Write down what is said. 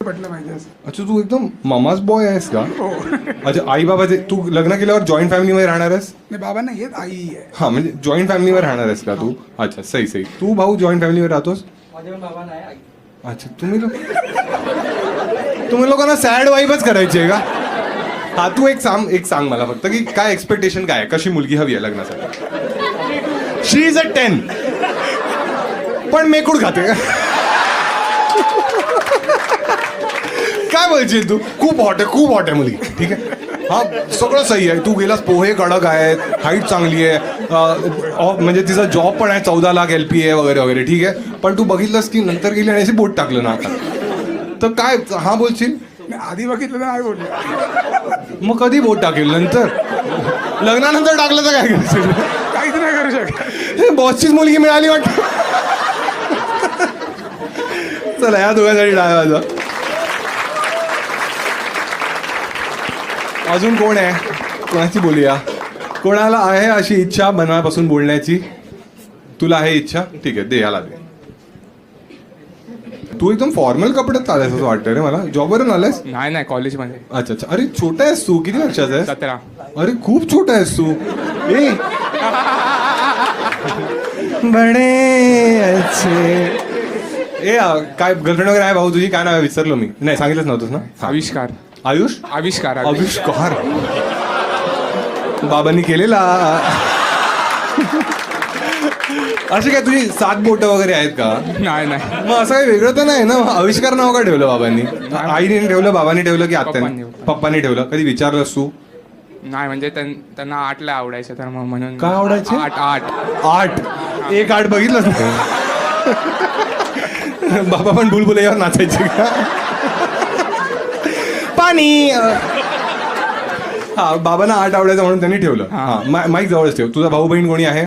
पटलं पाहिजे असं. अच्छा, तू एकदम मामाच बॉय आहेस का? हो. अच्छा, आई बाबाचे तू लग्न केल्यावर जॉईंट फॅमिलीमध्ये राहणार आहेस? नाही, बाबांना येत आई आहे. हा, म्हणजे जॉईंट फॅमिलीवर राहणार आहेस का तू? अच्छा, सही सही. तू भाऊ जॉईंट फॅमिलीवर राहतोस? अच्छा, तुम्ही लोकांना सॅड वाईबच करायची आहे का? हा, तू एक सांग मला फक्त की काय एक्सपेक्टेशन काय आहे, कशी मुलगी हवी आहे लग्नासाठी? शी इज अ 10 पण मेकूड खाते. काय बोलशील तू? खूप हॉट आहे मुलगी, ठीक आहे. हा, सगळं सही आहे. तू गेलास, पोहे कडक आहेत, हाईट चांगली आहे, म्हणजे तिचा जॉब पण आहे, 14 लाख LPA वगैरे वगैरे, ठीक आहे. पण तू बघितलंस की नंतर गेली आणि अशी बोट टाकलं ना आता, तर काय हा बोलशील? नाही, आधी बघितलं तर नाही बोलले. मग कधी बोट टाकेल? नंतर लग्नानंतर टाकलं तर काय करशील? काहीच नाही करू शकत. बॉसचीच मुलगी मिळाली वाटत. चला, या दोघांसाठी डाय वाजवा. अजून कोण आहे? कोणाची बोलूया? कोणाला आहे अशी इच्छा मनापासून बोलण्याची? तुला आहे इच्छा? ठीक आहे, दे, याला दे. तू एकदम फॉर्मल कपड्यात आलायस असं वाटतं रे मला. जॉबवरून आलायस? नाही कॉलेजमध्ये. अच्छा अच्छा. अरे, छोटा आहेस तू. किती वर्षाचा आहेस? 17. अरे, खूप छोटा आहेस तू. ए बडे अच्छे. ए काय गर्लफ्रेंड वगैरे आहे भाऊ तुझी? काय नाव आहे? विसरलो मी. नाही, सांगितलंच नव्हतंस ना? आविष्कार. आयुष? आविष्कार. आविष्कार बाबांनी केलेला. अशी काय तुझी 7 बोटं वगैरे आहेत का? नाही. मग असं काही वेगळं तर नाही ना? आविष्कार नाव का ठेवलं बाबांनी? आईने ठेवलं, बाबांनी ठेवलं की आत्याने? पप्पांनी ठेवलं. कधी विचारलंस तू? नाही, म्हणजे त्यांना 8ला आवडायचं, तर मग म्हणून. काय आवडायचे? 8. एक 8 बघितलंस ना? बाबा पण बुलबुलैयावर नाचायचे का? पाणी. हा, बाबांना 8 आवडायचं म्हणून त्यांनी ठेवलं. हा, माईक जवळच ठेव. तुझा भाऊ बहीण कोणी आहे?